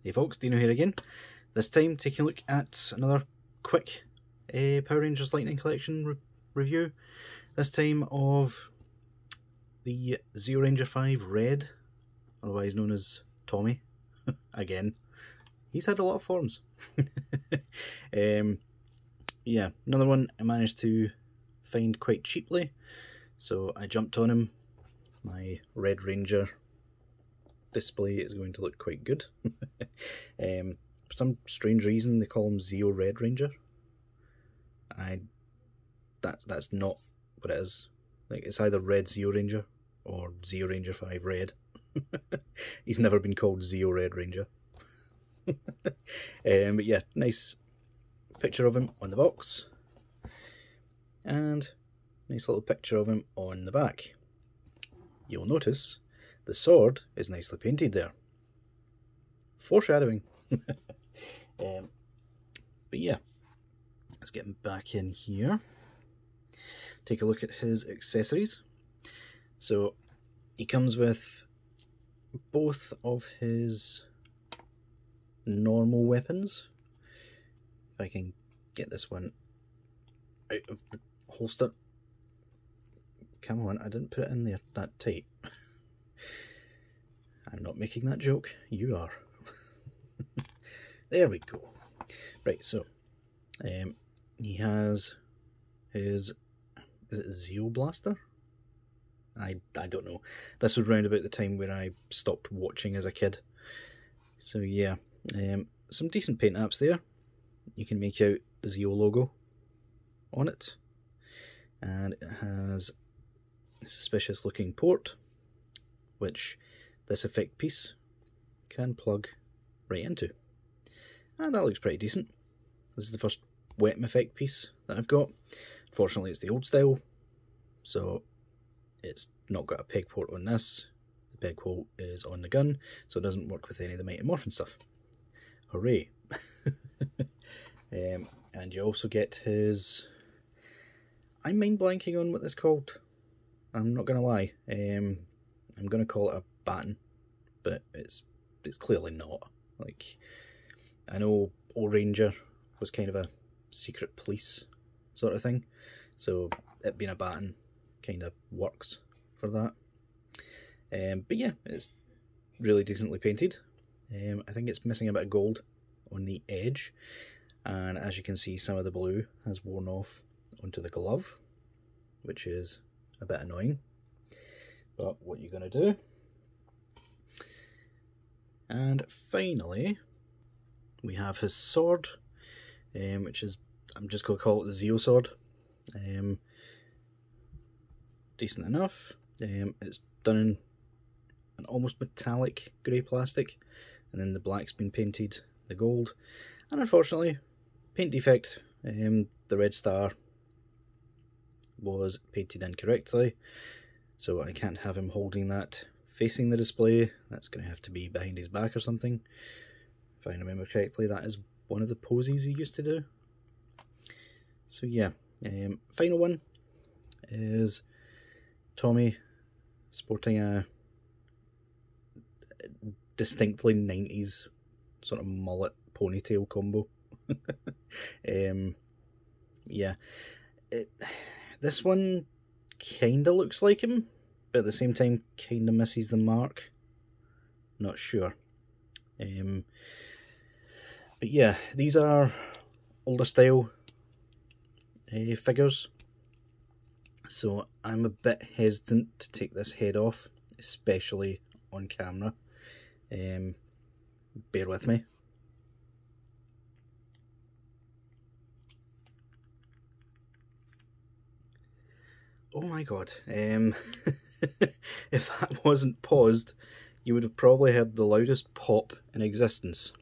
Hey folks, Deano here again. This time taking a look at another quick Power Rangers Lightning Collection review. This time of the Zeo Ranger 5 Red, otherwise known as Tommy. Again, he's had a lot of forms. Yeah, another one I managed to find quite cheaply, so I jumped on him. My Red Ranger display is going to look quite good. For some strange reason they call him Zeo Red Ranger. That's not what it is. Like, it's either Red Zeo Ranger or Zeo Ranger 5 Red. He's never been called Zeo Red Ranger. But yeah, nice picture of him on the box, and nice little picture of him on the back. You'll notice the sword is nicely painted there. Foreshadowing. But yeah, let's get him back in here. Take a look at his accessories. So he comes with both of his normal weapons. If I can get this one out of the holster. Come on, I didn't put it in there that tight. I'm not making that joke, you are. There we go. Right, so he has his, is it Zeo Blaster? I don't know. This was round about the time where I stopped watching as a kid. So yeah, some decent paint apps there. You can make out the Zeo logo on it, and it has a suspicious looking port, which this effect piece can plug right into, and that looks pretty decent. This is the first wet effect piece that I've got. Fortunately, it's the old style, so it's not got a peg port on this. The peg port is on the gun, so it doesn't work with any of the Mighty Morphin stuff. Hooray! And you also get his... I'm mind blanking on what this is called. I'm not gonna lie. I'm gonna call it a baton, but it's clearly not. Like, I know Old Ranger was kind of a secret police sort of thing, so it being a baton kind of works for that. But yeah, it's really decently painted. I think it's missing a bit of gold on the edge, and as you can see, some of the blue has worn off onto the glove, which is a bit annoying, but what you're going to do. And finally, we have his sword, which is, I'm just going to call it the Zeo sword. Decent enough. It's done in an almost metallic grey plastic, and then the black's been painted the gold, and unfortunately, paint defect, the red star was painted incorrectly, so I can't have him holding that facing the display. That's going to have to be behind his back or something. If I remember correctly, that is one of the poses he used to do. So yeah, final one is Tommy sporting a distinctly 90s sort of mullet ponytail combo. Yeah, this one kinda looks like him, but at the same time kinda misses the mark. Not sure. But yeah, these are older style figures, so I'm a bit hesitant to take this head off, especially on camera. Bear with me. Oh my god, if that wasn't paused, you would have probably heard the loudest pop in existence.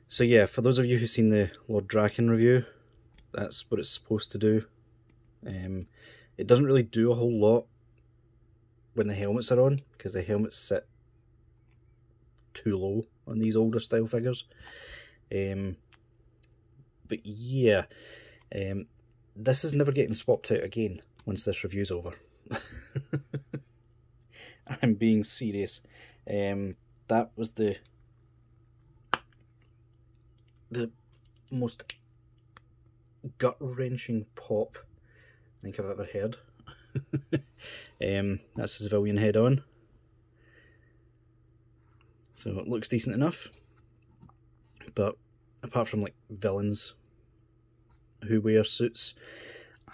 So yeah, for those of you who've seen the Lord Draken review, that's what it's supposed to do. It doesn't really do a whole lot when the helmets are on, because the helmets sit too low on these older style figures. But yeah, this is never getting swapped out again once this review's over. I'm being serious. That was the the most gut-wrenching pop I think I've ever heard. That's the civilian head on. So it looks decent enough, but apart from like villains who wear suits,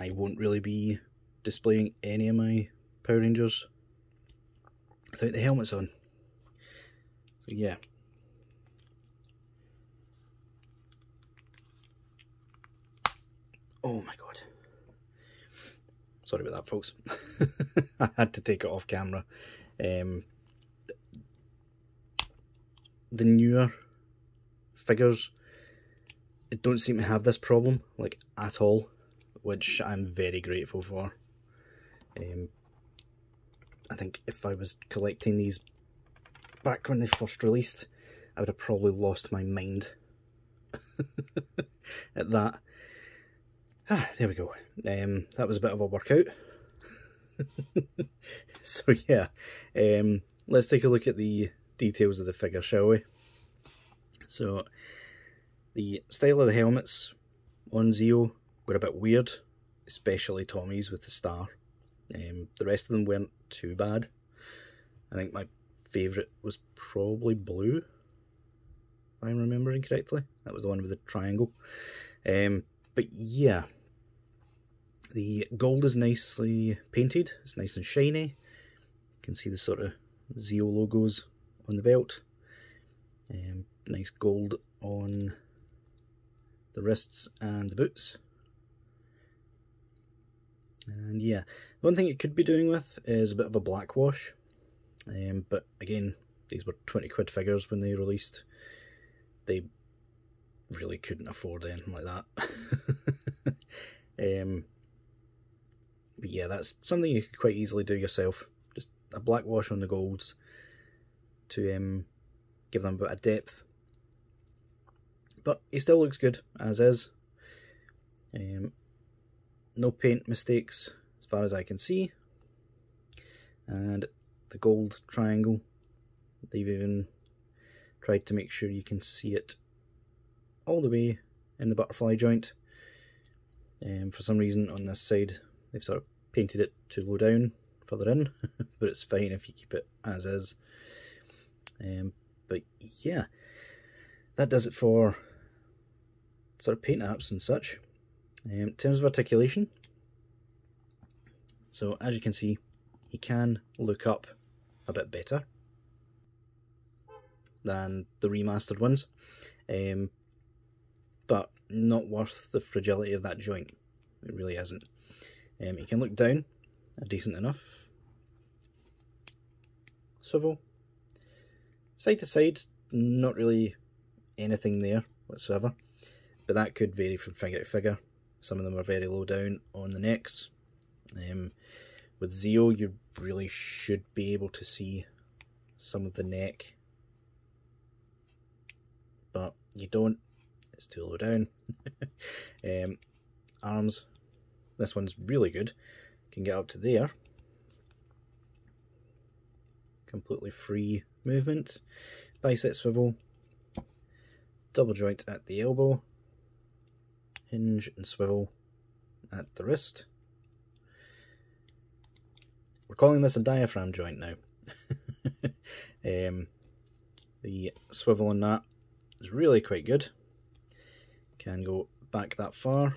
I won't really be displaying any of my Power Rangers without the helmets on. So yeah. Oh my god. Sorry about that, folks. I had to take it off camera. The newer figures don't seem to have this problem, like, at all, which I'm very grateful for. I think if I was collecting these back when they first released, I would have probably lost my mind at that. There we go. That was a bit of a workout. So yeah, let's take a look at the details of the figure, shall we? So the style of the helmets on Zeo were a bit weird, especially Tommy's with the star. The rest of them weren't too bad. I think my favourite was probably blue, if I'm remembering correctly. That was the one with the triangle. But yeah, the gold is nicely painted, it's nice and shiny. You can see the sort of Zeo logos on the belt. Nice gold on the wrists and the boots. And yeah, one thing it could be doing with is a bit of a black wash. But again, these were 20 quid figures when they released. They really couldn't afford anything like that. But yeah, that's something you could quite easily do yourself. Just a black wash on the golds to give them a bit of depth. But he still looks good as is. No paint mistakes as far as I can see. And the gold triangle, they've even tried to make sure you can see it all the way in the butterfly joint. For some reason on this side they've sort of painted it too low down further in, but it's fine if you keep it as is. But yeah, that does it for sort of paint apps and such. In terms of articulation, so as you can see, he can look up a bit better than the remastered ones, but not worth the fragility of that joint. It really isn't. He can look down a decent enough swivel. Side to side, not really anything there whatsoever, but that could vary from figure to figure. Some of them are very low down on the necks. With Zeo, you really should be able to see some of the neck, but you don't. It's too low down. Arms, this one's really good. Can get up to there. Completely free movement. Bicep swivel. Double joint at the elbow. Hinge and swivel at the wrist. We're calling this a diaphragm joint now. The swivel on that is really quite good. Can go back that far,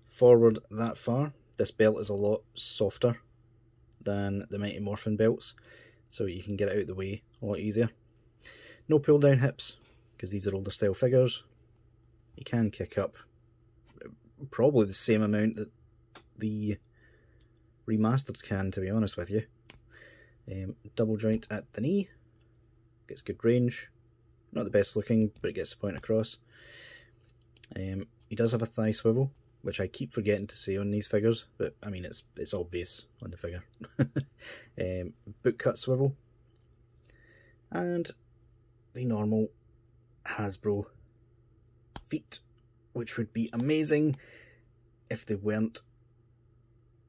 forward that far. This belt is a lot softer than the Mighty Morphin belts, so you can get it out of the way a lot easier. No pull down hips, because these are older style figures. You can kick up probably the same amount that the remasters can, to be honest with you. Double joint at the knee, gets good range. Not the best looking, but it gets the point across. He does have a thigh swivel, which I keep forgetting to say on these figures, but I mean it's obvious on the figure. Boot cut swivel, and the normal Hasbro feet, which would be amazing if they weren't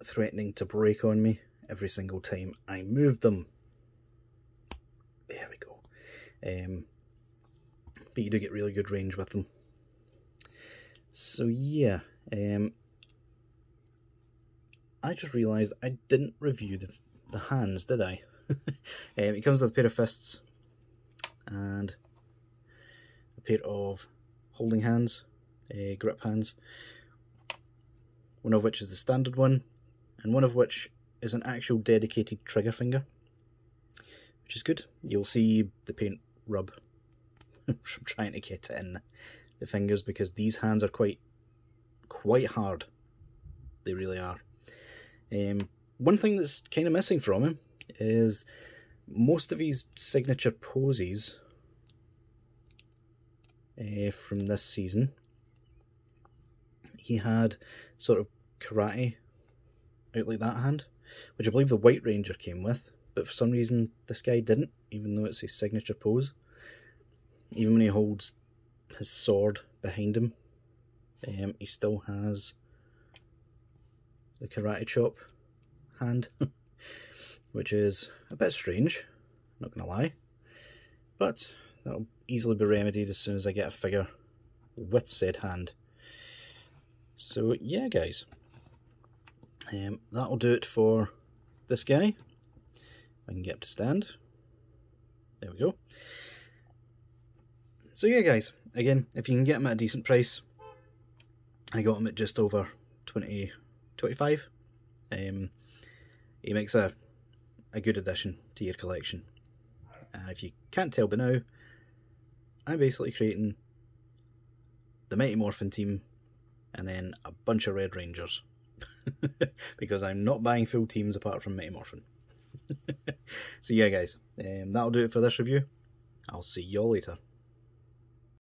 threatening to break on me every single time I move them. There we go. but you do get really good range with them. So yeah, I just realised I didn't review the hands, did I? It comes with a pair of fists and a pair of holding hands, grip hands, one of which is the standard one, and one of which is an actual dedicated trigger finger, which is good. You'll see the paint rub from trying to get it in the fingers, because these hands are quite hard. They really are. One thing that's kind of missing from him is most of his signature poses from this season. He had sort of karate out like that hand, which I believe the White Ranger came with, but for some reason this guy didn't, even though it's his signature pose. Even when he holds his sword behind him, he still has the karate chop hand, which is a bit strange, not gonna lie, but that'll easily be remedied as soon as I get a figure with said hand. So yeah guys, that'll do it for this guy. I can get him to stand. There we go. So yeah guys, again, if you can get him at a decent price, I got him at just over 25. He makes a good addition to your collection. And if you can't tell by now, I'm basically creating the Mighty Morphin team and then a bunch of Red Rangers. Because I'm not buying full teams apart from Mighty Morphin. So yeah guys, that'll do it for this review. I'll see you all later.